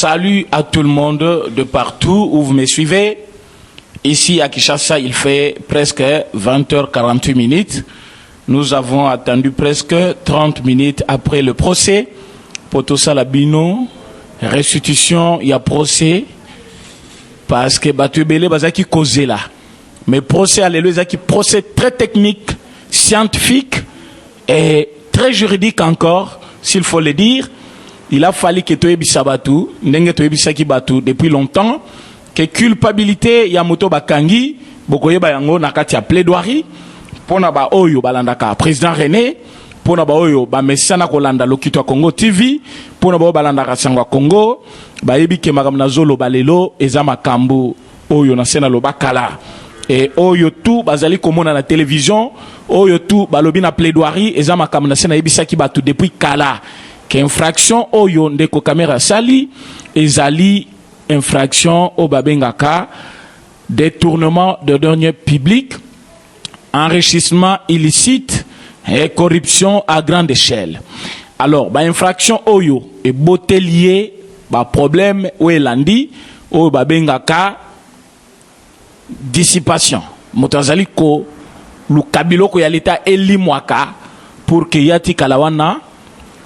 Salut à tout le monde de partout où vous me suivez. Ici à Kinshasa, il fait presque 20h48. Nous avons attendu presque 30 minutes après le procès. Pour tout ça, la bino, restitution, il y a procès. Parce que Batu Belé, qui cause là. Mais procès, alléluia, qui procès très technique, scientifique et très juridique encore, s'il faut le dire. Il a fallu que tu aies Batu, depuis longtemps, que culpabilité Yamoto Bakangi, Bokoye Bayango Nakati a plaidoirie, pour ba Oyo Balandaka, président René, pour ba Oyo Bamessana Kolanda Lokito Congo TV, pour ba Balandaka Sangwa Congo, Bayebi Kemagamna Zolo Balelo, Ezama Kambu, Oyo Nasena Lobakala. Et Oyo tout, Bazali Komona na télévision, Oyo tout, Balobina plaidoirie, Ezama Kamna Sena Ebisaki Batu depuis Kala. Infraction oyo ndeko kamera sali ezali infraction au babengaka détournement de deniers publics, enrichissement illicite et corruption à grande échelle. Alors ba infraction oyo et botelier ba problème ou elandi au babengaka dissipation motazali ko lukabilo ko yalita elimwaka pour que yati kalawana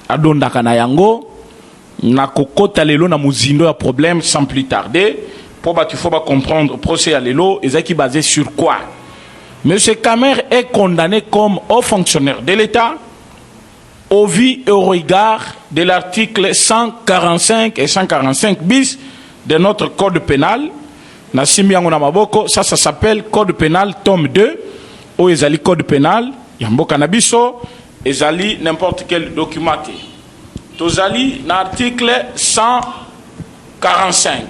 adondaka na yango na kokota lelo na muzindo ya problème sans plus tarder pour tu faut pas comprendre procès à lelo ezaki basé sur quoi. Monsieur Kamer est condamné comme haut fonctionnaire de l'État au vu et au regard de l'article 145 et 145 bis de notre code pénal. Na simbiango na maboko, ça s'appelle code pénal tome 2 ou ezali code pénal yamboka na biso. Ezali n'importe quel document. Tozali l'article 145.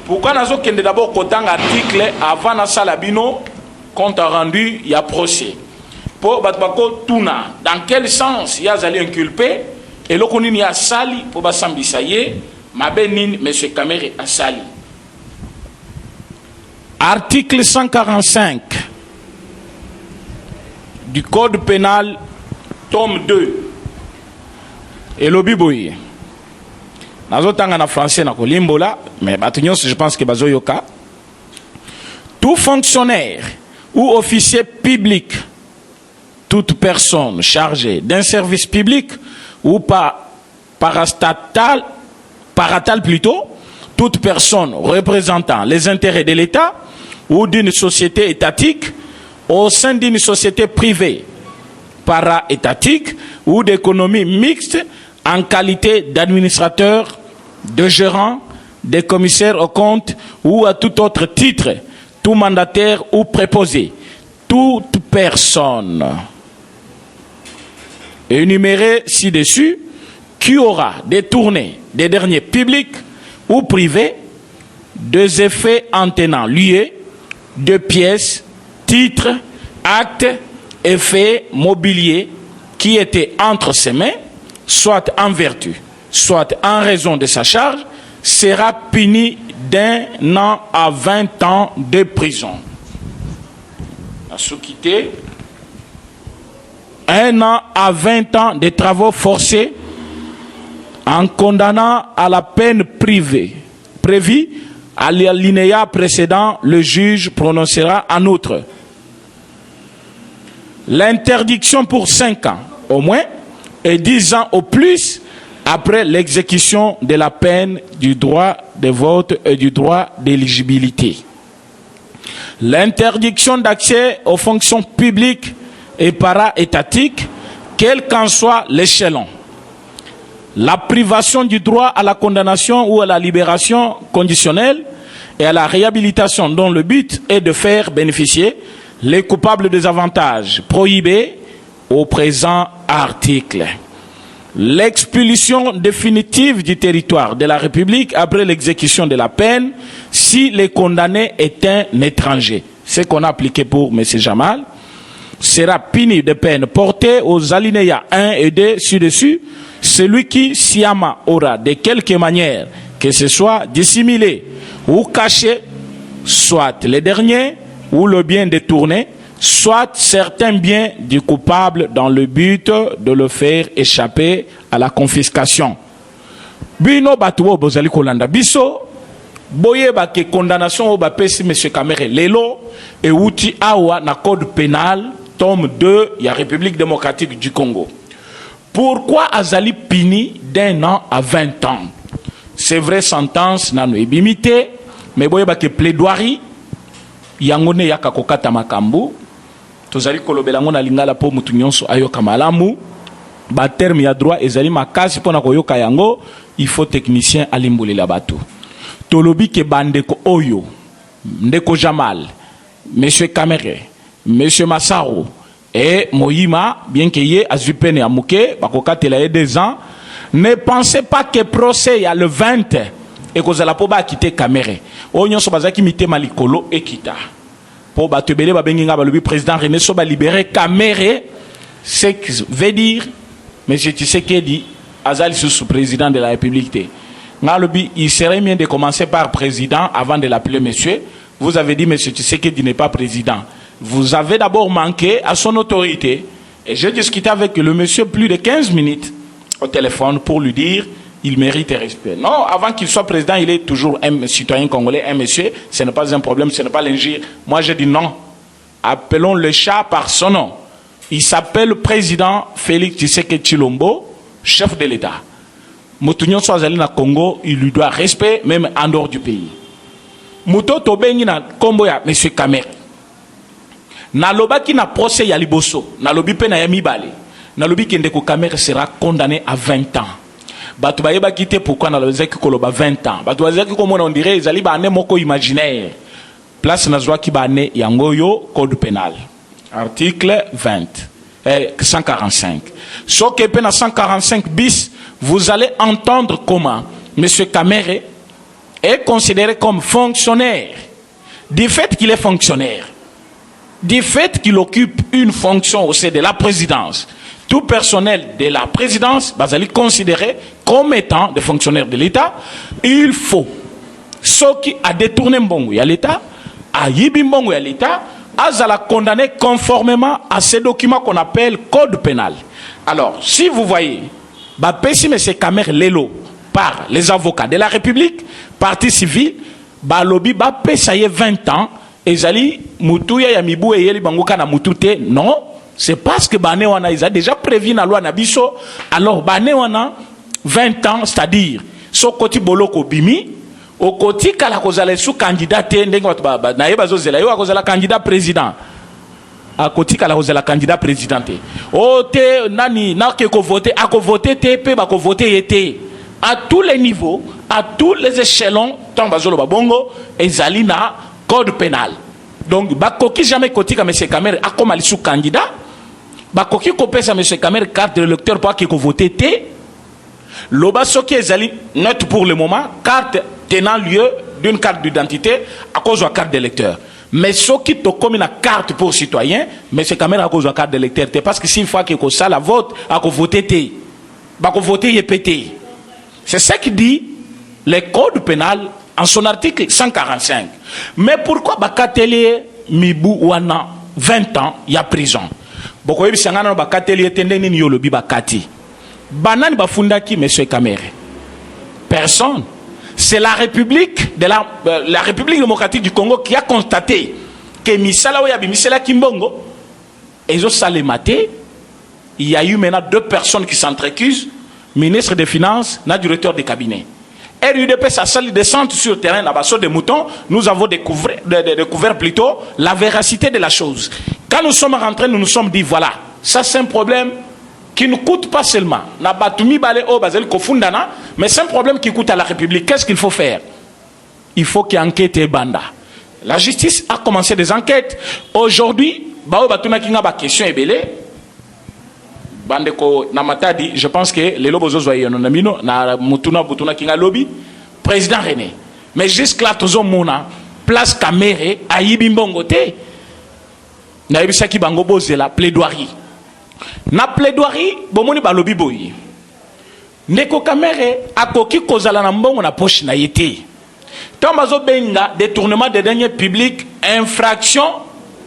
Pourquoi nous kende d'abord kotanga article avant na salabino compte rendu il y a procès. Pour batbako tuna dans quel sens il y a zali inculpé et le konini a sali pour basambisaye mabenin monsieur Kamere a sali. Article 145 du code pénal tome 2 et lobiboye nazotanga na français na kolimbola mais batunyo je pense que bazoyoka tout fonctionnaire ou officier public, toute personne chargée d'un service public ou parastatal plutôt, toute personne représentant les intérêts de l'État ou d'une société étatique au sein d'une société privée para-étatique ou d'économie mixte en qualité d'administrateur, de gérant, de commissaire aux comptes ou à tout autre titre, tout mandataire ou préposé, toute personne énumérée ci-dessus qui aura détourné des deniers publics ou privés des effets en tenant lieu de pièces, titres, actes, effets mobiliers qui étaient entre ses mains, soit en vertu, soit en raison de sa charge, sera puni d'1 an à 20 ans de prison. À se quitter, 1 an à 20 ans de travaux forcés en condamnant à la peine privée prévue à l'alinéa précédent, le juge prononcera en outre l'interdiction pour 5 ans au moins et 10 ans au plus après l'exécution de la peine du droit de vote et du droit d'éligibilité. L'interdiction d'accès aux fonctions publiques et para-étatiques, quel qu'en soit l'échelon. La privation du droit à la condamnation ou à la libération conditionnelle et à la réhabilitation dont le but est de faire bénéficier les coupables des avantages prohibés au présent article. L'expulsion définitive du territoire de la République après l'exécution de la peine si le condamné est un étranger. Ce qu'on a appliqué pour M. Jamal sera puni de peine portée aux alinéas 1 et 2 ci-dessus. Celui qui sciemment aura de quelque manière que ce soit dissimulé ou caché, soit les derniers ou le bien détourné, soit certains biens du coupable dans le but de le faire échapper à la confiscation. bino batuo bozali kolanda biso boye ba ke condamnation au bapesi monsieur Kamere lelo et outi awa na code pénal tome 2 ya République démocratique du Congo. Pourquoi azali pini d'1 an à 20 ans? C'est vrai, sentence nano ebimité, mais boye ba ke plaidoirie yangone yaka kokata makambu tozali kolobela ngona lingala po mutu nyonso ayoka malamu ba terme ya droit ezali makasi pona koyoka yango, il faut technicien alimbolela bato. Tolobi ke bandeko oyo ndeko Jamal, monsieur Kamere, monsieur Massaro et Moïma, bien que yé azupene amuke bakokatela ye 2 ans, ne pensez pas que procès y a le 20 et que la poba quitter Kamere onyo so bazaki mitema likolo ekita po batebele babenginga balobi président René Soba libéré Kamere, ce qui veut dire monsieur Tshisekedi azali sous président de la République. Il serait bien de commencer par président avant de l'appeler monsieur. Vous avez dit monsieur Tshisekedi n'est pas président. Vous avez d'abord manqué à son autorité. Et j'ai discuté avec le monsieur plus de 15 minutes au téléphone pour lui dire il mérite respect. Non, avant qu'il soit président, il est toujours un citoyen congolais, un monsieur. Ce n'est pas un problème, ce n'est pas l'injure. Moi, j'ai dit non. Appelons le chat par son nom. Il s'appelle président Félix Tshisekedi Tshilombo, chef de l'État. Moutounion Soazali na Congo, il lui doit respect, même en dehors du pays. Mouto Tobengi na Kombo ya monsieur Kamere. Na lobaki na procès ya liboso, na lobi pe na yami bale. Na lobi ki ndeko Kamere sera condamné à 20 ans. Bato bayeba kite pourquoi na lobaki koloba 20 ans. Bato bazaki komona on dirait ezali ba ane moko imaginaire. Place na zwa ki ba ane yangoyo code pénal. Article 145. Sauf que na 145 bis, vous allez entendre comment M. Kamere est considéré comme fonctionnaire. Du fait qu'il est fonctionnaire, du fait qu'il occupe une fonction au sein de la présidence, tout personnel de la présidence, vous allez considérer comme étant des fonctionnaires de l'État. Il faut, ceux qui a détourné mbongo à l'État, a yibi mbongo à l'État, azala condamné conformément à ces documents qu'on appelle code pénal. Alors, si vous voyez, Bapesi M. Kamere Lelo par les avocats de la République, partie civile, Balobi Bapesaye 20 ans, et Zali Moutouya Yamibou et Yeli Bangoka na Moutouté, non, c'est parce que Banewana, ils ont déjà prévu la loi Nabiso, alors Banewana, 20 ans, c'est-à-dire, Sokoti Boloko Bimi, au côté Kalakozale sous candidat, Naïba candidat président. À côté de la candidat présidente. Oh, nani, n'a que voter, à voter TP, à voter été. À tous les niveaux, à tous les échelons, tant bazolo babongo, et zalina, code pénal. Donc, bakoki jamais côté comme M. Kamere, a comme sous candidat, bakoki kopesa M. Kamere carte de lecteur pour qu'il vote T. Loba soki ezali note pour le moment, carte tenant lieu d'une carte d'identité à cause de la carte d'électeur. Mais ce qui te comme une carte pour citoyen, mais c'est quand même à cause de la carte d'électeur. Parce que s'il faut que ça la vote, à voter, à voter YPT. C'est ça qui dit le code pénal en son article 145. Mais pourquoi Bakatelier Mibou Wana 20 ans, il y a prison? Beaucoup de gens ont Bakatelier Tendeni Yolobi Bakati. Banan Bafundaki, M. Kamere. Personne. C'est la République la République démocratique du Congo qui a constaté que Misala Oyabi, Misala Kimbongo, et Salématé, il y a eu maintenant 2 personnes qui s'entrecusent, ministre des Finances, et directeur de cabinet. Et l'UDP, ça s'est descendu sur le terrain, là-bas, sur des moutons, nous avons découvert plutôt la véracité de la chose. Quand nous sommes rentrés, nous nous sommes dit, voilà, ça c'est un problème qui ne coûte pas seulement, mais c'est un problème qui coûte à la République. Qu'est-ce qu'il faut faire? Il faut qu'il y ait enquête et banda. La justice a commencé des enquêtes. Aujourd'hui, je pense que les lobos président René. Mais jusque-là, tous mona place Kamere, Aïbi Mbongote, Naïbisaki Bangobo, c'est la plaidoirie. Na plaidoirie, bomoni balobi boyi. Ndeko Kamere akoki kozala na mbongo na poche na yete. Tombazo benga détournement des deniers publics, infraction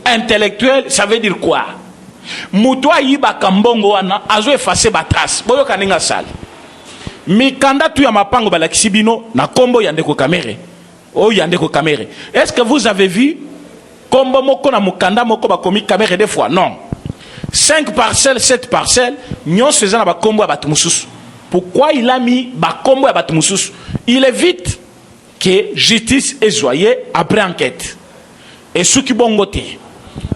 intellectuelle, ça veut dire quoi? Muto ayiba kambongo wana azo effacer ba trace. Boyo kaninga sale. mikanda tu ya mapango balakisi bino na kombo ya ndeko Kamere. Oh ya ndeko Kamere. Est-ce que vous avez vu kombo moko na mukanda moko bakomi Kamere des fois? Non. 5 parcelles, 7 parcelles, nyon faisant ba kombo ya batu mususu. Pourquoi il a mis ba kombo ya batu mususu? Il évite que justice est joyeux après enquête. Et ce qui bongote.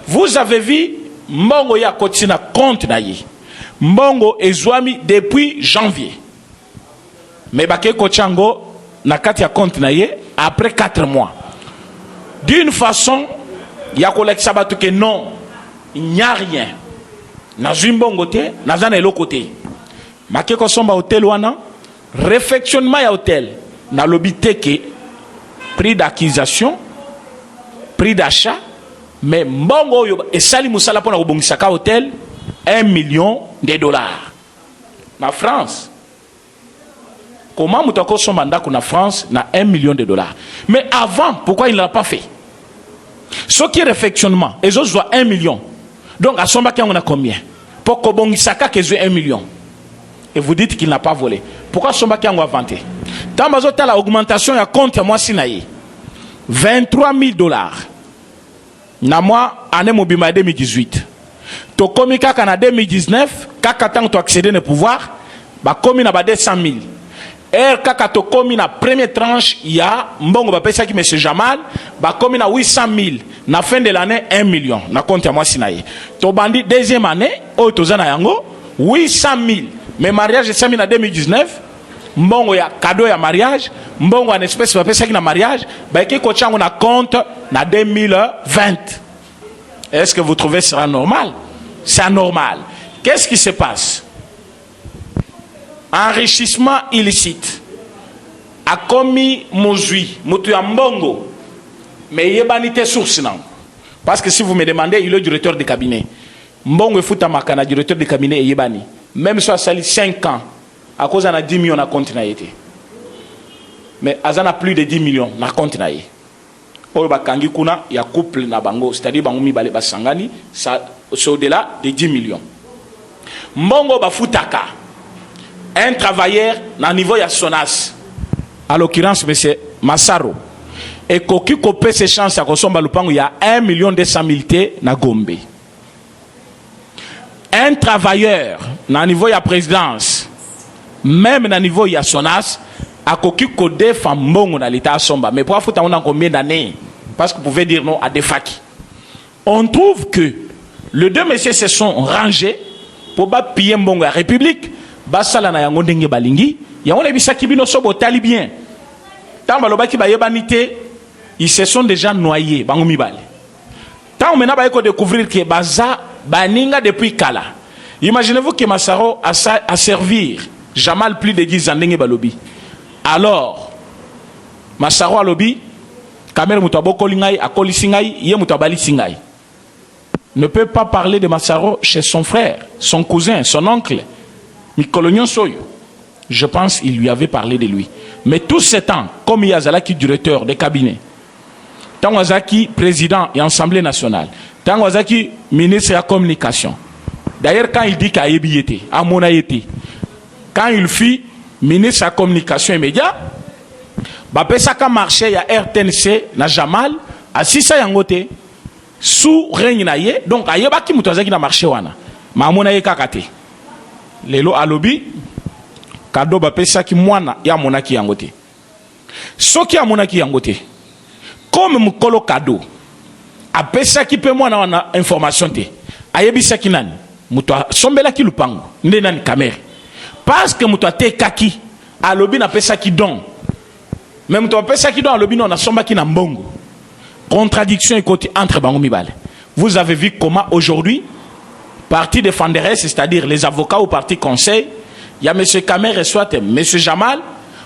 Vous avez vu mbongo ya kotina compte na ye. Mbongo ezwami depuis janvier. Mais bake kochango na kati ya compte na ye après 4 mois. D'une façon, ya kolekisa batu que non, il n'y a rien. Na zimbongo te, na zana eloko te. Make ko somba hotel wana, réfectionnement ya hotel, na lobi teke, prix d'acquisition, prix d'achat, mais mbongo yo esali musala pona kobongisaka hotel 1 million de dollars. Na France. Comment moutako somba ndako na France na 1 million de dollars. Mais avant, pourquoi il ne l'a pas fait? Ce qui est réfectionnement, les autres voient 1 million. Donc à somba on a combien? Pour kobongisaka que 1 million. Et vous dites qu'il n'a pas volé. Pourquoi somba on a vanté? Tant que la augmentation ya compte à moi sinaï 23 000 dollars. Na moi année mobima 2018. To komi kaka na 2019 kaka tant to accéder au pouvoir ba komi na ba 200 000. Kaka to komi na première tranche ya mbongo ba pesa ki monsieur Jamal ba komi na 800 000 na fin de l'année 1 million na compte à moi sinaï. To bandi deuxième année o to zana yango 800 000 mais mariage 100 000 en 2019 mbongo ya cadeau ya mariage mbongo en espèce ba pesa ki na mariage ba ki ko chango na compte na 2020. Est-ce que vous trouvez ça normal? C'est anormal. Qu'est-ce qui se passe? Enrichissement illicite a commis Mozui, Moutou Mbongo, mais il y a banité source non. Parce que si vous me demandez, il est le directeur de cabinet. Mbongo et Fouta Makana, directeur de cabinet et Yébani. Même si ça sali 5 ans, à cause de 10 millions, on a continué. Mais à plus de 10 millions, on a continué. Oyo bakangi kuna ya couple na bango, c'est-à-dire bango mibale basangani, ça c'est au-delà de 10 millions. Mbongo bafutaka. Un travailleur na niveau ya Sonas. À l'occurrence monsieur Massaro. Et koki kopé ses chances à kosomba lupango ya 1 200 000 T na Gombe. Un travailleur na niveau ya présidence, même na niveau ya Sonas, à koki kodé fambongo na l'état somba. Mais pour foutre on a combien d'années? Parce que vous pouvez dire non à des faki. On trouve que les deux messieurs se sont rangés pour pas piller mbongo la République. Basala na yango ndenge balingi. Yango na bisaki bino sobo talibien. Tamba lobaki ba yebanité, ils se sont déjà noyés bango mibale. Tant maintenant ba yeko découvrir que baza baninga depuis kala. Imaginez-vous que Massaro a servir Jamal plus de 10 ans ndenge balobi. Alors, Massaro a lobby, Kamere Moutabo Kolingai, a Kolisingai, Ye Moutabali Singai. Ne peut pas parler de Massaro chez son frère, son cousin, son oncle, Mikolonyon Soyo. Je pense qu'il lui avait parlé de lui. Mais tout ce temps, comme Yazalaki, directeur de cabinet, Tangwazaki, président et Assemblée nationale, Tangwazaki, ministre de la communication. D'ailleurs, quand il dit qu'il a été, à mon été, quand il fit ministre de la communication immédiate, Bapesaka marché ya RTNC na Jamal asisa yangote sous règne na ye donc ayebaki mutu azaki na marché wana mamona ye kakate lelo alobi kado bapesaki mwana ya monaki yangote soki ya monaki yangote comme mukolo kado apesaki pe mwana wana information te ayebisaki nani mutu sombelaki lupango nde nani Kamere parce que mutu atekaki alobi na pesaki don. Même toi, qui doit le on a somba qui n'a mbongo. Contradiction et côté entre bangomibale. Vous avez vu comment aujourd'hui, parti défenderesse, c'est-à-dire les avocats au parti conseil, il y a M. Kamere soit M. Jamal,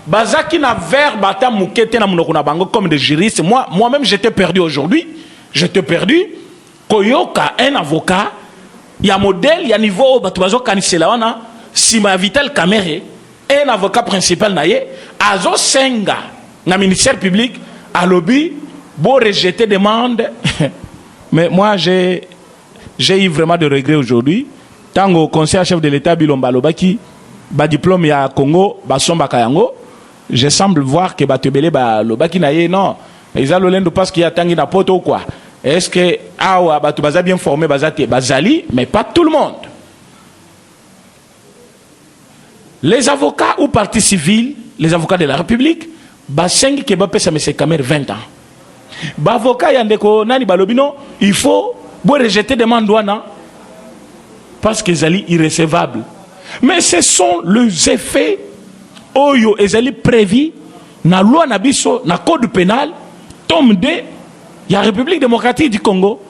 Bazaki n'a vers bata moukete na munokuna bango comme des juristes. Moi-même j'étais perdu aujourd'hui. J'étais perdu. Koyoka, un avocat, il y a modèle, il y a niveau, batubazo kanisela wana, Sima Vital Kamere, un avocat principal naye, azo senga. Le ministère public a lobby pour rejeter demande. Mais moi, j'ai eu vraiment de regrets aujourd'hui. Tant au conseil chef de l'État, Bilomba Lobaki, ba diplôme ya Congo ba somba kayango. Je semble voir que ba tebele ba lobaki na ye non. Ils ont l'olendo parce qu'il y a tangi na poto ou quoi. Est-ce que awa ba tu baza bien formé bazali mais pas tout le monde. Les avocats ou partis civils, les avocats de la République, ba sengi ke ba pesa monsieur Kamer 20 ans. Ba avocat yandeko nani balobino, il faut rejeter demande douana parce que zali irrécevable. Mais ce sont les effets oyo ezali prévu na loi na biso na code pénal tome 2 la République démocratique du Congo.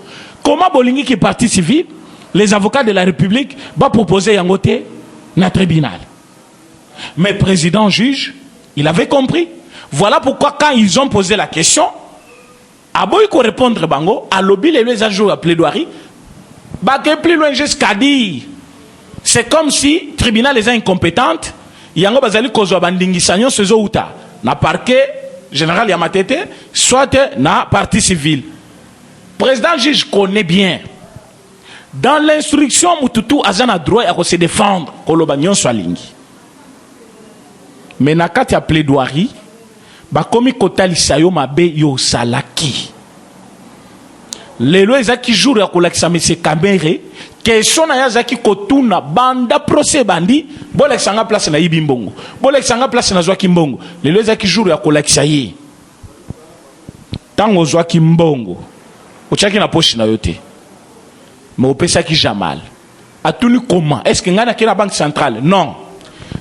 Comment bolingi qui est parti civil, les avocats de la République va proposer yangote na tribunal. Mais président juge, il avait compris. Voilà pourquoi quand ils ont posé la question, aboy ko répondre bango, à lobby les ajouts à plaidoirie, bah que plus loin jusqu'à dire, c'est comme si tribunal les incompétentes, yango bazali kozwa bandingi sanyo sezo uta na parquet général Yamatete, soit na partie civile. Président juge connaît bien. Dans l'instruction, Mututu azana droit à se défendre, kolobagnon swalingi. Mais na kati ya plaidoirie, ba komi kotali sayo mabe yo salaki. Lelo ezaki jour ya kolakisa monsieur Kamere, question na yazaki kotuna banda procès bandi, bolexanga place na yibi mbongo. Bolexanga place na zwaki mbongo. Lelo ezaki jour ya kolakisa ye. Tango zwaki mbongo. Ochaki na poche na yote. Mais opesaki jamal. Atuni comment? Est-ce que ngana ki na banque centrale? Non.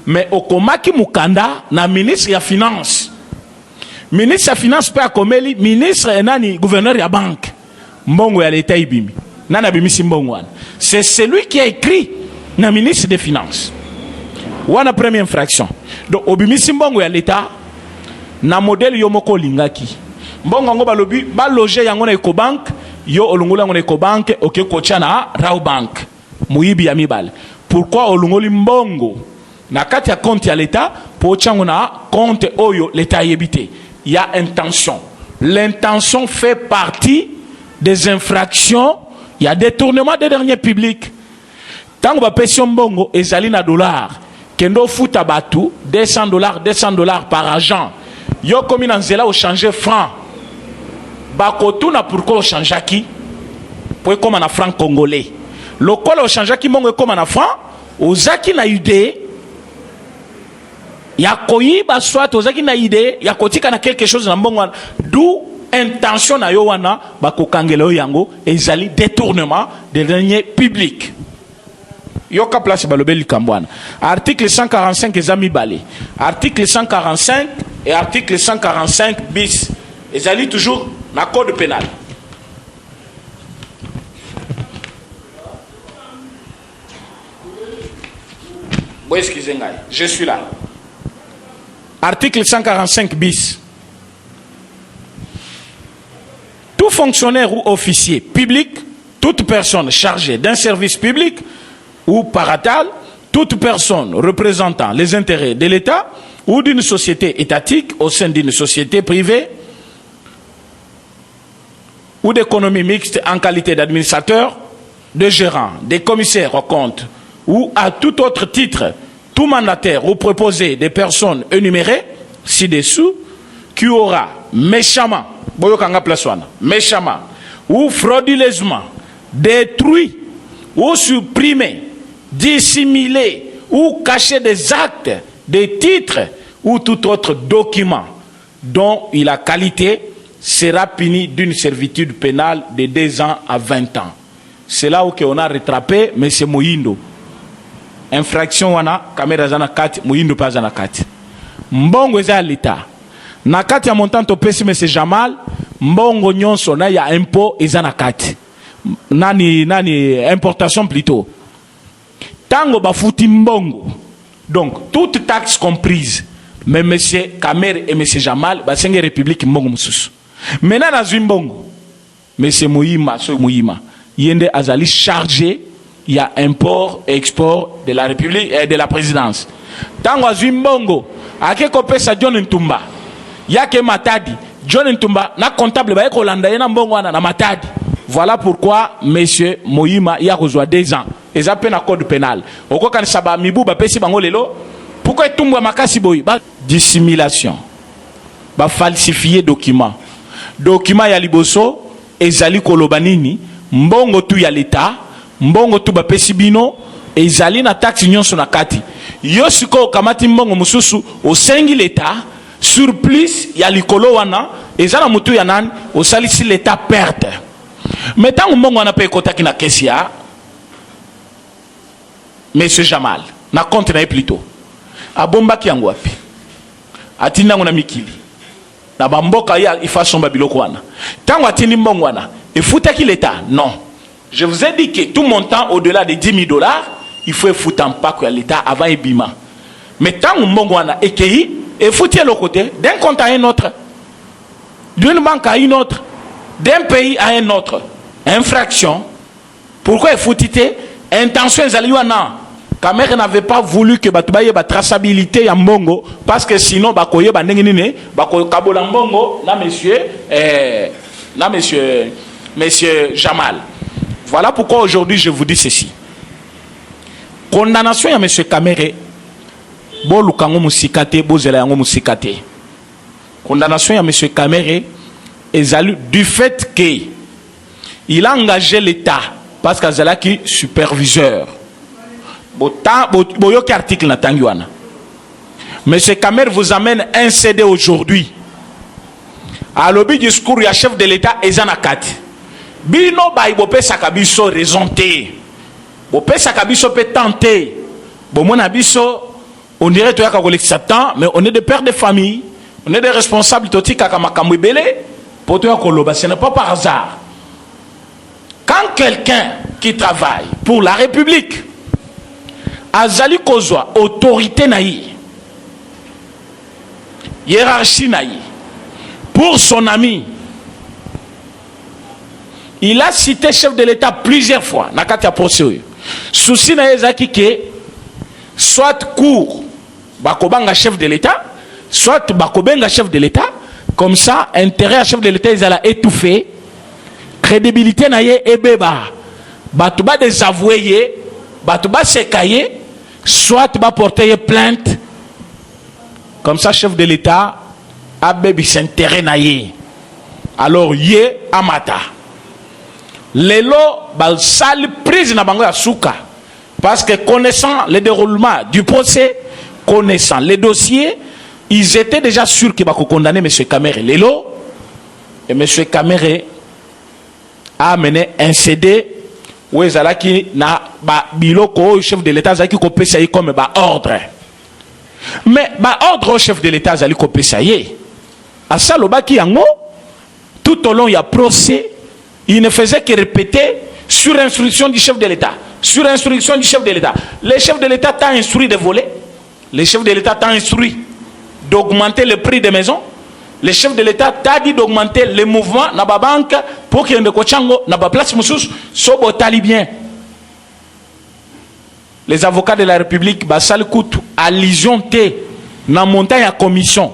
Mais okomaki mukanda na ministre ya finance. Ministre ya finance pe akomeli ministre enani gouverneur ya banque. Mbongo ya l'État ibimi. Nana bimisi mbongo wana. C'est celui qui a écrit na ministre des finances. Wana première infraction. Donc obimisi mbongo ya l'État na modèle yomoko lingaki. Mbongo ngo balobi ba loger yango na Ecobank, yo olungula yango na Ecobank, oke kocha na Rao Bank. Muibi ya mibale. Pourquoi olungoli mbongo na kati ya compte ya l'État pour chango na compte oyo l'État yebite? Il y a intention. L'intention fait partie des infractions. Il y a détournement des derniers publics. Tant que pression mbongo ezali na dollar, kendo futa batu $200 par agent. Yo komi na nzela au changer franc. Bakotu na pourquoi au changer qui? Pour comme na franc congolais. Lokola au changer qui mbongo comme na franc, ozaki na idée. Ya koyiba soit ozaki na idée, ya kotika na quelque chose na mbongo. D'où intention na yo wana bakokangelo yango ezali détournement des deniers publics. Yoka place balobeli kambwana. Article 145 ezami balé. Article 145 et article 145 bis ezali toujours na code pénal. Bon, excusez-moi, je suis là. Article 145 bis. Tout fonctionnaire ou officier public, toute personne chargée d'un service public ou paratal, toute personne représentant les intérêts de l'État ou d'une société étatique au sein d'une société privée ou d'économie mixte en qualité d'administrateur, de gérant, des commissaires aux comptes ou à tout autre titre, tout mandataire ou proposé des personnes énumérées ci-dessous qui aura méchamment méchamment ou frauduleusement détruit ou supprimé, dissimulé ou caché des actes, des titres ou tout autre document dont il a qualité sera puni d'une servitude pénale de 2 ans à 20 ans. C'est là où on a rattrapé M. Moyindo. Infraction wana kamera zana kati Moyindo pas zana kati. Mbongo eza l'État. Na kati ya montant topesi M. Jamal, mbongo nyonso na ya impôt eza na kati. Nani importation plutôt. Tango bafuti mbongo. Donc toute taxe comprise. Mais M. Kamer et M. Jamal basenge République mbongo mususu. Maintenant na zimbongo. M. Mouyima, so Mouyima, yende azali chargé il y a import et export de la République et de la présidence. Tango zimbongo, ake kopesa John Ntumba. Yake Matadi, John Ntumba na comptable ba ko landa na mbongo na Matadi. Voilà pourquoi M. Mouyima y a reçu 2 ans. ils appellent un code pénal. Au cas où ça va mibu ba pesi bango lelo. Pourquoi tout le makasi boy? Dissimulation. Ba falsifier document. Document ya liboso ezali kolobanini mbongo tu ya l'État, mbongo tu ba pesi bino ezali na taxe nyonso na kati. Yo siko kamati mbongo mususu osengi l'État surplus ya likolo wana ezala mutu ya nani osalisi l'État perte. Mais tant que mbongo wana pe kotaki na kesi ya Monsieur Jamal na compte na plutôt abombaki yango wapi atinda ngona mikili na bamboka ya ifasomba biloko wana tango atindi mbongo wana efutaki l'État. Non, je vous ai dit que tout montant au-delà de 10 000 $, il faut foutre en pack à l'État avant ebima. Mais tant que mbongo wana ekei efuti le côté d'un compte à un autre, d'une banque à une autre, d'un pays à un autre. Infraction. Pourquoi efutite intention ezaliwana? Kamere n'avait pas voulu que batubaye ba traçabilité ya mbongo parce que sinon bakoye ba ndengine bakoye kabola mbongo na monsieur Jamal. Voilà pourquoi aujourd'hui je vous dis ceci. Condamnation ya monsieur Kamere bo lukango musikate bo zela yango musikate. Condamnation ya monsieur Kamere ezali du fait que il a engagé l'État parce que zalaki superviseur. Boyoki article na tangiwana. Monsieur Kamer vous amène un CD aujourd'hui. À l'objet du discours, il y a chef de l'État Ezanakati. Bino baibope sakabiso raisonté. Bope sakabiso peut tenter. Bon abiso, on dirait toi qu'à Satan, mais on est des pères de famille, on est des responsables toti kakamakamwe belé. Pour toi koloba, ce n'est pas par hasard. Quand quelqu'un qui travaille pour la République azali kozwa autorité naïe, hiérarchie naïe, pour son ami, il a cité chef de l'État plusieurs fois. Nakati a procès. Souci na ezaki ke soit court bakobanga chef de l'État, soit bakobenga chef de l'État. Comme ça, intérêt à chef de l'État, ils allaient étouffer. Crédibilité naïe ebeba. Batouba désavoué, batouba sekaye, soit ba porter plainte. Comme ça, chef de l'État a bébi s'intérêt naïe. Alors, yé amata. Lelo, bal sale prise na bango ya souka. Parce que connaissant le déroulement du procès, connaissant les dossiers, ils étaient déjà sûrs qu'ils vont condamner M. Kamere Lelo. Et M. Kamere a amené un CD où il a dit que le chef de l'État a dit que comme ordre. Mais ordre au chef de l'État a dit que à ça, tout au long du procès, il ne faisait que répéter sur instruction du chef de l'État. Sur instruction du chef de l'État. Le chef de l'État t'a instruit de voler. Le chef de l'État t'a instruit d'augmenter le prix des maisons. Le chef de l'État t'a dit d'augmenter les mouvements dans la banque pour qu'il y ait un kochango dans la place moussous sobo talibien. Les avocats de la République, basal coûte allusion T dans montagne à commission.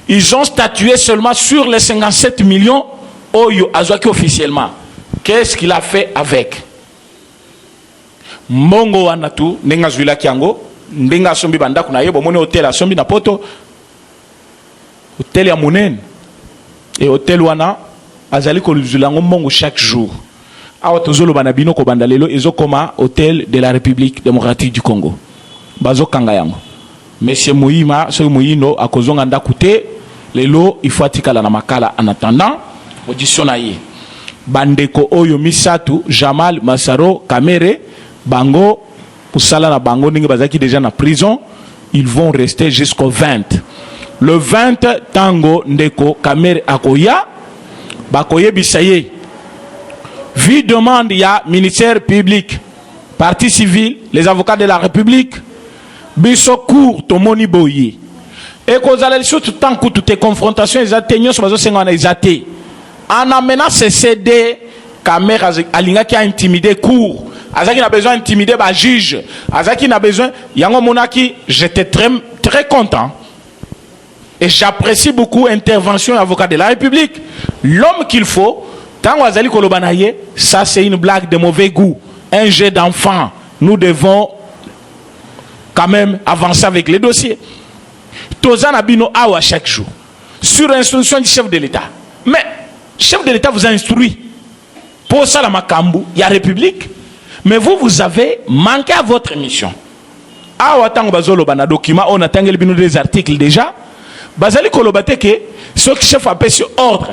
Ils ont statué seulement sur les 57 millions Oyo Azwaki officiellement. Qu'est-ce qu'il a fait avec? Mbongo wanatu nenga zwila kiango ndenga sombi banda kuna yebo mone hotel a sombi na poto hôtel ya monene et hôtel wana azali ko luzulango mbongo chaque jour. Awa tozolo bana bino ko banda lelo ezokoma hôtel de la République démocratique du Congo. Bazo kanga yango. Monsieur Moïma, ce Moïno akozonga ndakute lelo il faut atikala na makala en attendant audition na ye. Bandeko oyo misatu Jamal Masaro Kamere Bango Poussala na Bango ningi bazaki déjà na prison, ils vont rester jusqu'au 20. Le 20 tango ndeko Kamere akoya bakoye bisaye. Vu demande ya ministère public, parti civil, les avocats de la République, biso cour tomoni boye. Et kozala surtout tant que toutes les confrontations les atteignons sur bazo senga na izate. En amenant ce CD, Kamere alinga qui a intimidé cour. Azaki n'a besoin d'intimider ba juge. Azaki n'a besoin. Yango monaki, j'étais très content. Et j'apprécie beaucoup l'intervention de l'avocat de la République. L'homme qu'il faut, tant Azali Kolobanaye, ça c'est une blague de mauvais goût. Un jeu d'enfant. nous devons quand même avancer avec les dossiers. Tozan Abino Awa chaque jour, sur instruction du chef de l'État. Mais le chef de l'État vous a instruit. Pour ça, la Makambu, il y a République. Mais vous avez manqué à votre mission. Awa tango bazolo bana document, on a tangé des articles déjà. Bazali kolobate que ce chef a payé ordre.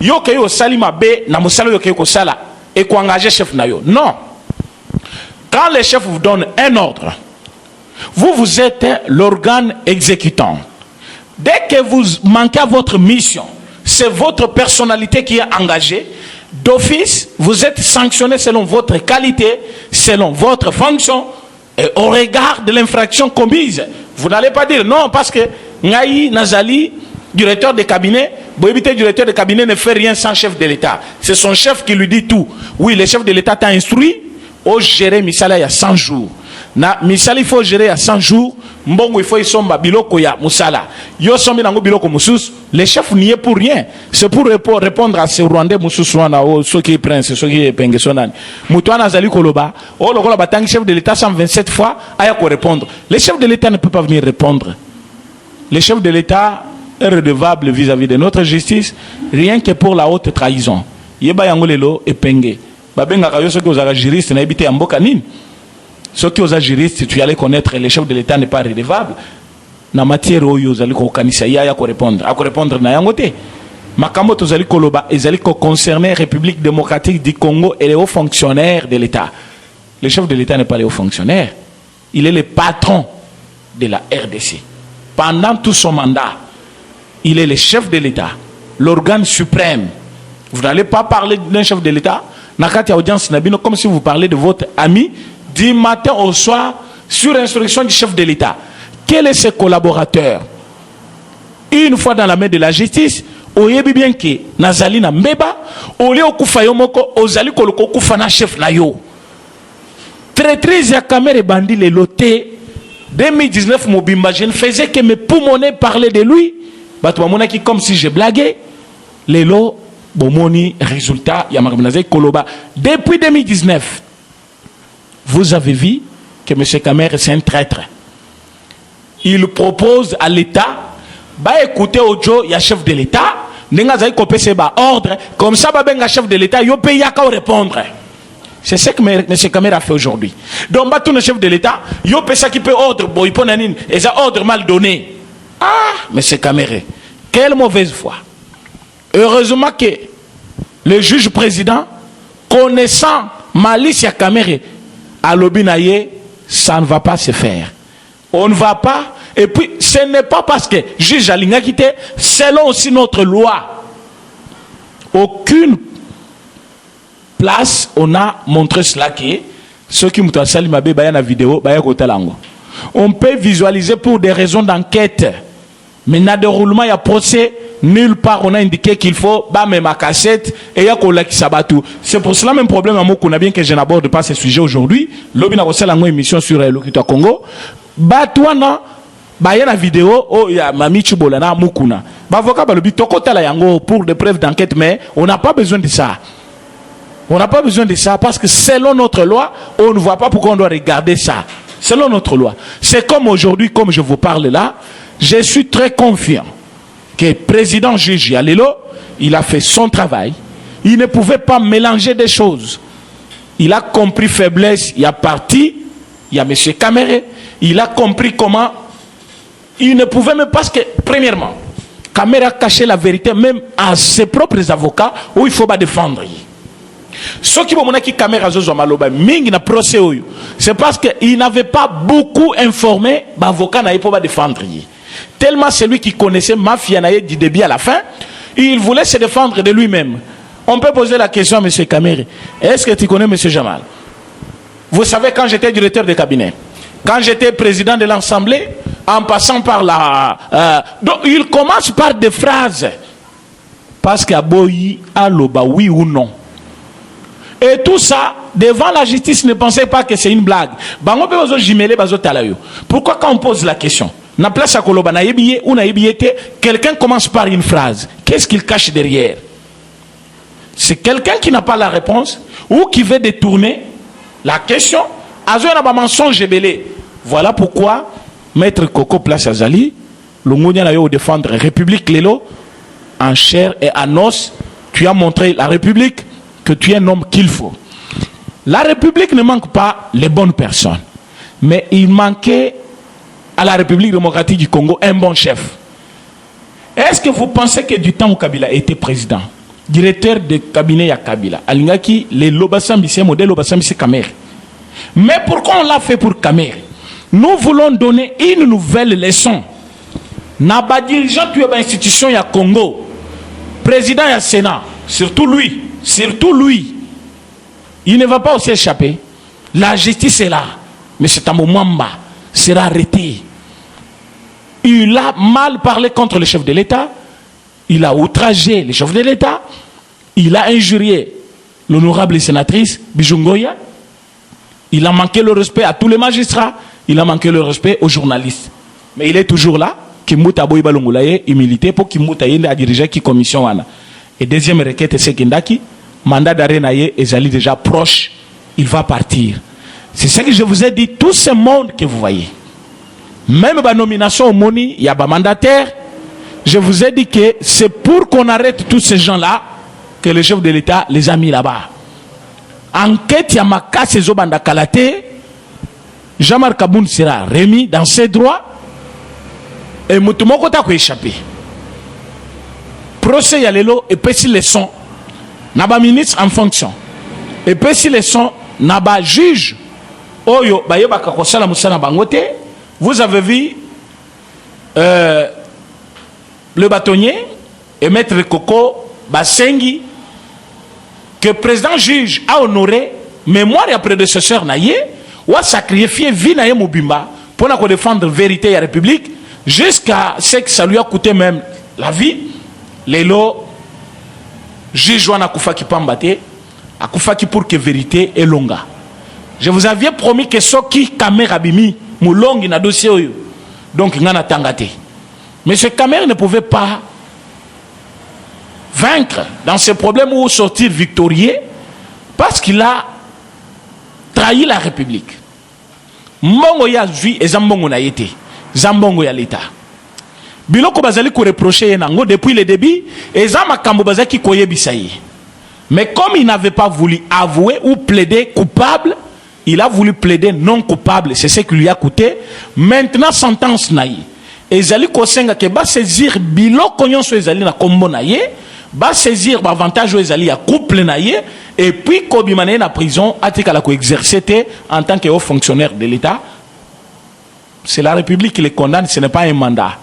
Yo ke yo salima be na musalo yo ke ko sala et ko engager chef na yo. Non. Quand le chef vous donne un ordre, vous êtes l'organe exécutant. Dès que vous manquez à votre mission, c'est votre personnalité qui est engagée. D'office, vous êtes sanctionné selon votre qualité, selon votre fonction, et au regard de l'infraction commise. Vous n'allez pas dire non, parce que Ngaï Nazali, directeur de cabinet, Boébité, directeur de cabinet, ne fait rien sans chef de l'État. C'est son chef qui lui dit tout. Oui, le chef de l'État t'a instruit, au gérer Misala il y a 100 jours. Na Misala il faut gérer à 100 jours. Mbongo il faut y somba biloko ya Musala. Yo sombi nango biloko musus. Le chef n'y est pour rien. C'est pour répondre à ces Rwandais musus wana o ceux qui prennent, ceux qui pengent sonani. Mutuana zali koloba. Oh le koloba tangi chef de l'État 127 fois aya ko répondre. Le chef de l'État ne peut pas venir répondre. Le chef de l'État est redevable vis-à-vis de notre justice rien que pour la haute trahison. Yeba yango lelo epenge. Babenga kayo ceux qui aux juristes na habité amboka nini. Ceux qui aux juristes, tu allais connaître, le chef de l'État n'est pas redevable. Na matière où vous allez connaître, il y a à répondre. À répondre, na yangote. Makambo vous allez koloba, ils allez concerner République démocratique du Congo et les hauts fonctionnaires de l'État. Le chef de l'État n'est pas le haut fonctionnaire. Il est le patron de la RDC. Pendant tout son mandat, il est le chef de l'État, l'organe suprême. Vous n'allez pas parler d'un chef de l'État. Nakati audience nabino comme si vous parlez de votre ami. Du matin au soir, sur instruction du chef de l'État. Quel est ses collaborateurs? Une fois dans la main de la justice, oyebi bien que Nazali na mbeba, ole okufa yo moko, ozali koloko okufa na chef na yo. Traîtrise ya Kamere bandi le loté. 2019, Mobimba, je ne faisais que me poumoner parler de lui. Batouamona qui comme si je blaguais. Lelo, bomoni, résultat, yamarminaze koloba. Depuis 2019, vous avez vu que M. Kamere c'est un traître. Il propose à l'État, bah écoutez Ojo, il y a chef de l'État, n'enga zai kopé c'est ba ordre, comme ça bah benga chef de l'État, yo paye yaka répondre. C'est ce que M. Kamere a fait aujourd'hui. Donc bah tout le chef de l'État, yo paye ça qui peut ordre, bon il peut nanine, et ça ordre mal donné. Ah, M. Kamere, quelle mauvaise foi. Heureusement que le juge président, connaissant malice à Kamere, à l'Obinaye, ça ne va pas se faire. On ne va pas. Et puis, ce n'est pas parce que juge Alinga quitté, selon aussi notre loi, aucune place, on a montré cela que ceux qui m'ont sali ma bébé la vidéo, on peut visualiser pour des raisons d'enquête. Mais dans le déroulement, il y a procès. Nulle part on a indiqué qu'il faut même ma cassette et il y a qui s'abattu. C'est pour cela même problème à moi qu'on a bien que je n'aborde pas ce sujet aujourd'hui. L'objet n'a pas émission sur l'Okitua Congo. Batouana, bah y a la vidéo oh il y a Mami Chubolana Mukuna. Bah avocat bah le but tokota la yango pour des preuves d'enquête mais on n'a pas besoin de ça. On n'a pas besoin de ça parce que selon notre loi on ne voit pas pourquoi on doit regarder ça. Selon notre loi. C'est comme aujourd'hui comme je vous parle là, je suis très confiant que le président juge Yalelo, il a fait son travail. Il ne pouvait pas mélanger des choses. Il a compris faiblesse, il y a parti, il y a M. Kamere, il a compris comment il ne pouvait même parce que, premièrement, Kamere a caché la vérité même à ses propres avocats où il faut pas défendre. Ce qui m'a dit Kamere c'est parce qu'il n'avait pas beaucoup informé l'avocat n'a pas défendre. Tellement celui qui connaissait Mafia Naïd du début à la fin, il voulait se défendre de lui-même. On peut poser la question à M. Kamere. Est-ce que tu connais M. Jamal? Vous savez, quand j'étais directeur de cabinet, quand j'étais président de l'Assemblée, en passant par la... donc il commence par des phrases. Parce qu'à Boyi, Aloba, oui ou non. Et tout ça, devant la justice, ne pensez pas que c'est une blague. Pourquoi quand on pose la question? Na place à Koloba, na yebiye ou na yebiyete, quelqu'un commence par une phrase. Qu'est-ce qu'il cache derrière? C'est quelqu'un qui n'a pas la réponse ou qui veut détourner la question azo na ba mensonge belé. Voilà pourquoi Maître Coco Place Azali, l'ongonia na yo défendre République Lelo en chair et en os. Tu as montré la République que tu es un homme qu'il faut. La République ne manque pas les bonnes personnes, mais il manquait à la République démocratique du Congo un bon chef. Est-ce que vous pensez que du temps où Kabila était président, directeur de cabinet à Kabila, Alingaki, les Lobasambisi, modèle Lobasambisi Kamer. Mais pourquoi on l'a fait pour Kamer? Nous voulons donner une nouvelle leçon. Naba dirigeant de l'institution ya Congo, président ya Sénat, surtout lui, il ne va pas aussi échapper. La justice est là. Mais cet Mwamba sera arrêté. Il a mal parlé contre le chef de l'État. Il a outragé le chef de l'État. Il a injurié l'honorable sénatrice Bijungoya. Il a manqué le respect à tous les magistrats. Il a manqué le respect aux journalistes. Mais il est toujours là. Kimuta Boy Balongulaye, humilité pour Kimuta Yende a dirigé qui commission wana. Et deuxième requête, c'est Kindaki. Mandat d'arrêt naïe est déjà proche. Il va partir. C'est ce que je vous ai dit. Tout ce monde que vous voyez. Même la nomination au Moni, il y a un mandataire. Je vous ai dit que c'est pour qu'on arrête tous ces gens-là que le chef de l'État les a mis là-bas. Enquête Yamaka Sezobanda Kalate, Jean-Marc Kaboun sera remis dans ses droits et Moutoumoko t'a échappé. Procès Yalelo et Pessi leçon, Naba ministre en fonction. Et Pessi leçon, Naba juge. Oyo, Bayoba Kakosala Moussana Bangote. Vous avez vu le bâtonnier et Maître Coco Basengi que le président juge a honoré mémoire et prédécesseur naïe ou a sacrifié vie naïe Mobimba pour défendre la vérité et la République jusqu'à ce que ça lui a coûté même la vie. Lelo juge Wana Koufaki Pambate a Koufaki pour que la vérité est longue. Je vous avais promis que ce qui caméra bimi moulongi na dossier oyo. Donc ngana tangate. Mais ce Kamer ne pouvait pas vaincre dans ce problème ou sortir victorieux parce qu'il a trahi la République. Mbongo ya zui et zambongo na yete. Zambongo ya l'État. Biloko bazali ko reprocher nango depuis le début et zamakambo bazaki koye bisayi. Mais comme il n'avait pas voulu avouer ou plaider coupable, il a voulu plaider non coupable, c'est ce qui lui a coûté. Maintenant, sentence naïe. Et Zali Kosenga ke ba saisir biloko nyonso ezali na kombo naïe, ba saisir ba avantage ezali ya couple naïe, et puis kobimane na prison atika la ko exercer en tant que haut fonctionnaire de l'État. C'est la République qui les condamne, ce n'est pas un mandat.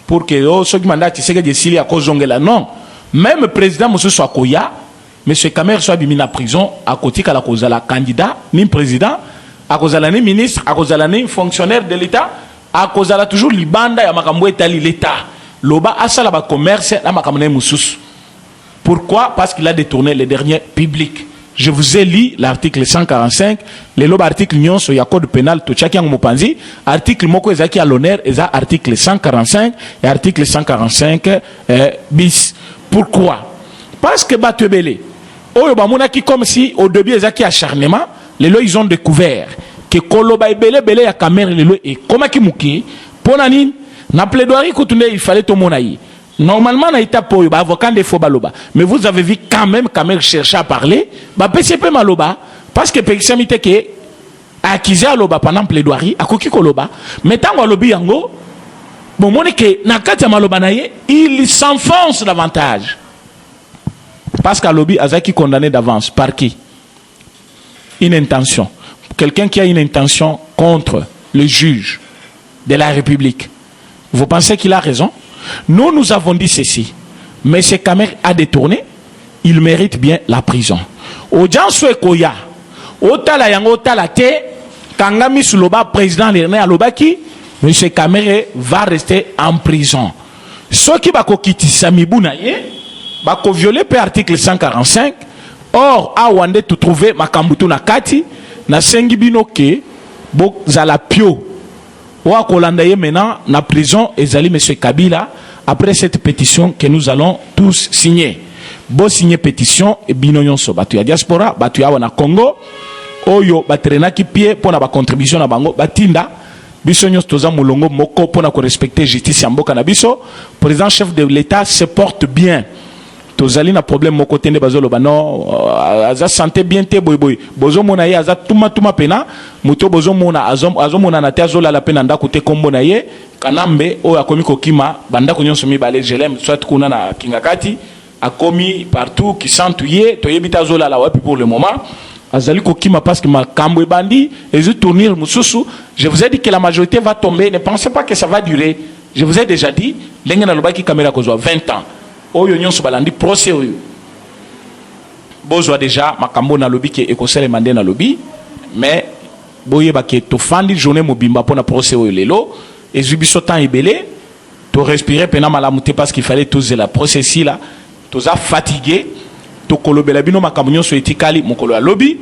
Pour que ce mandat tu sais que Sili a kozongela non. Même le président Moussou Soakoya, M. Kamer soit mis en prison à côté de la cause de la candidat, ni président, à cause de la ministre, à cause de la fonctionnaire de l'État, à cause de la toujours libanda et à makambo etali l'État. Loba a ça la commerce à makamone moussous. Pourquoi? Parce qu'il a détourné les derniers publics. Je vous ai lu l'article 145, les loba article nyon sur le code pénal, tout chacun mopanzi, article moko ezaki à l'honneur, et article 145 et article 145 bis. Pourquoi? Parce que Batebele, qui comme si au début ils ont acharnement, les lois ils ont découvert que Koloba Bele Bele ya Kamer les lois et comment qui mouki pour nani na plaidoirie que il fallait tout monaï. Normalement na étape pour avocat des faux baloba, mais vous avez vu quand même Kamer chercher à parler, bah PCP maloba parce que PCP que accusé à loba pendant plaidoirie à koki koloba, mais tant lobby yango bon monike na kati maloba naie il s'enfonce davantage. Parce qu'à lobby Azaki condamné d'avance. Par qui? Une intention. Quelqu'un qui a une intention contre le juge de la République. Vous pensez qu'il a raison? Nous avons dit ceci. Mais ce Kamer a détourné. Il mérite bien la prison. Ojan Souekoya. Otala yango otala te. Kangami Souloba, président Lerné Alobaki. M. Kamer va rester en prison. Ceux qui va kokiti Samibounaye. Bako violé par article 145. Or, a Wande tout trouvé makambutu na kati na sengibino ke bo zala pio. Wa kolandaye maintenant na prison ezali M. Kabila après cette pétition que nous allons tous signer. Bo signer pétition et bino nyonso batu ya diaspora, batu ya wana Congo. oyo batrena ki pied pona ba contribution na bango batinda biso nyos toza mulongo moko pona ko respecter justice ya mboka na biso. Président chef de l'État se porte bien. Tozali na problème moko tende bazolo bano aza santé bien te boy boy bozo mona ye aza tuma pena muto bozo mona azo mona na te azola la pena ndako te kombo na ye kanambe oyo akomi kokima banda ko nyonso mi balé jelem soit kuna na kingakati akomi partout qui santuye to yebita azola la wapi pour le moment azali kokima parce que makambo bandi et je tournir mususu. Je vous ai dit que la majorité va tomber, ne pensez pas que ça va durer. Je vous ai déjà dit l'engena lobaki caméra kozwa 20 ans. Oyo nyonso balandi procès oyo bozwa déjà makambo na lobby ke ekosele mande na lobby mais boye ba ke to fandi journée mobimba pona procès oyo lelo ezubiso temps ebele to respirer pena malamu te parce qu'il fallait tous la procès ci là toza fatigué to kolobela bino makambo nyonso etikali mokolo ya lobby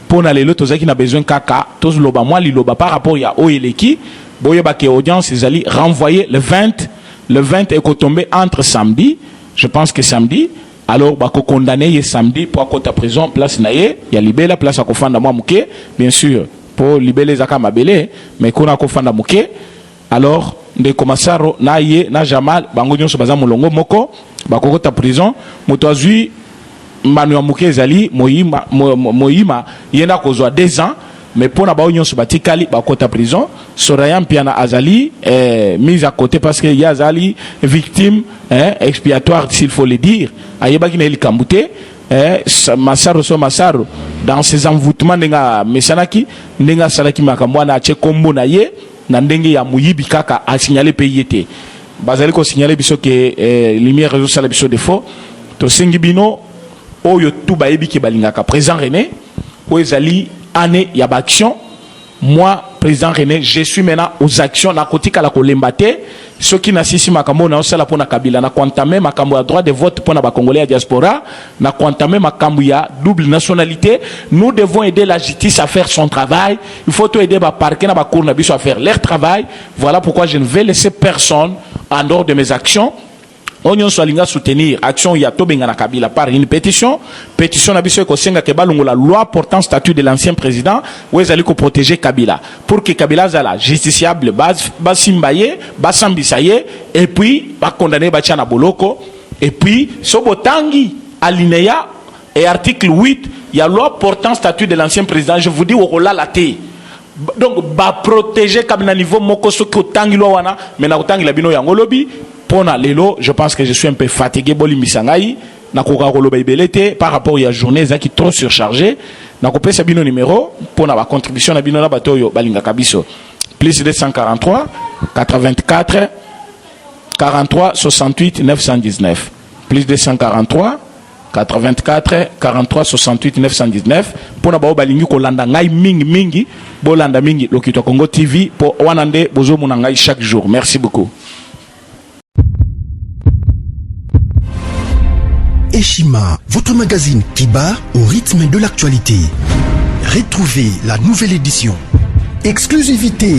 pona lelo tozaki na besoin kaka to loba moi liloba par rapport ya oyeleki boye ba ke audience ezali renvoyer le 20 est tombé entre samedi. Je pense que samedi, alors bako condamné samedi pour à prison place naie, il y a libéré la place à kofanda moi mouké, bien sûr pour libérer les akama belé, mais qu'on a kofanda mouké, alors de commensaro naie na Jamal bango nyonso baza molongo moko bako kota prison, mutazui Manu mouké zali moyima yena kozwa 2 ans. Mais pour n'avoir union sur batikali bakota prison Sorayam piana azali mise à côté parce que y a azali victime expiatoire s'il faut le dire ayeba ki na likambuté Masaro dans ses envoûtements ndenga mesanaki ndenga salaki makambo na che kombo na ye na ndenge ya muyibi kaka a signaler pays était bazali ko signaler biso que lumière réseau sala biso défaut to singibino oyo tout bayebi ki balingaka président René oezali année y a action. Moi président René je suis maintenant aux actions na kotika la kolembate ceux qui n'assistent makambo na osala pona Kabila na quantamé makambo ya droit de vote pona ba congolais à diaspora na quantamé makambo ya double nationalité. Nous devons aider la justice à faire son travail. Il faut tout aider ba parquet na ba cour na biso à faire leur travail. Voilà pourquoi je ne vais laisser personne en dehors de mes actions. On soit soutenir action ya tobenga na Kabila par une pétition na biso ko senga ke balungu la loi portant statut de l'ancien président où ils allaient protéger Kabila pour que Kabila zala justiciable bas simbaye bas sambisaye et puis ba condamner ba tchana boloko et puis sobotangi alinéa et article 8 il y a loi portant statut de l'ancien président. Je vous dis okola la té donc ba protéger Kabila niveau moko soko tangi lo wana mais na tangi la bino yango lobi. Pona lelo, je pense que je suis un peu fatigué boli misangai na koka koloba ibelete par rapport à la journée qui trop surchargée na ko pesa bino numéro pona ba contribution na bino na batoyo balinga kabiso plus 243 84 43 68 919 plus 243 84 43 68 919 pona ba balingi ko landa ngai mingi bolanda mingi lokito Congo TV po wanande bozo mona ngai chaque jour. Merci beaucoup. Eshima, votre magazine qui bat au rythme de l'actualité. Retrouvez la nouvelle édition. Exclusivité.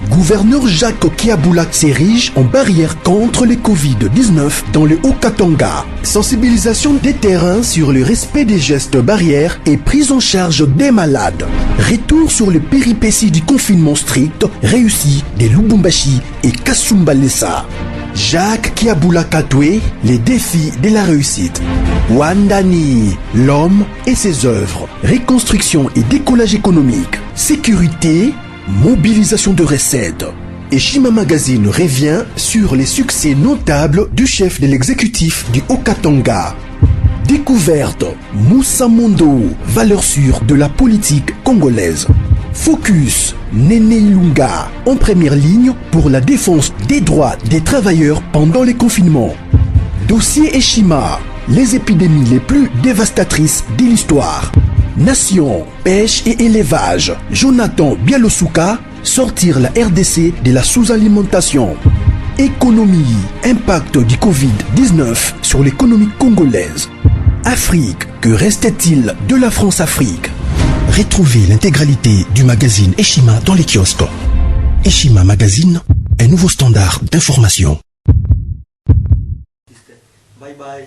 Gouverneur Jacques Kiaboulak s'érige en barrière contre le Covid-19 dans le Haut-Katanga. Sensibilisation des terrains sur le respect des gestes barrières et prise en charge des malades. Retour sur les péripéties du confinement strict réussi de Lubumbashi et Kasumbalesa. Jacques Kiaboulak Katoué, les défis de la réussite. Wandani, l'homme et ses œuvres. Reconstruction et décollage économique. Sécurité, mobilisation de recettes. Eshima Magazine revient sur les succès notables du chef de l'exécutif du Haut-Katanga. Découverte, Moussa Mondo, valeur sûre de la politique congolaise. Focus, Néné Ilunga, en première ligne pour la défense des droits des travailleurs pendant les confinements. Dossier Eshima, les épidémies les plus dévastatrices de l'histoire. Nation, pêche et élevage. Jonathan Bialosuka, sortir la RDC de la sous-alimentation. Économie, impact du Covid-19 sur l'économie congolaise. Afrique, que restait-il de la France-Afrique? Retrouvez l'intégralité du magazine Eshima dans les kiosques. Eshima Magazine, un nouveau standard d'information. Bye bye.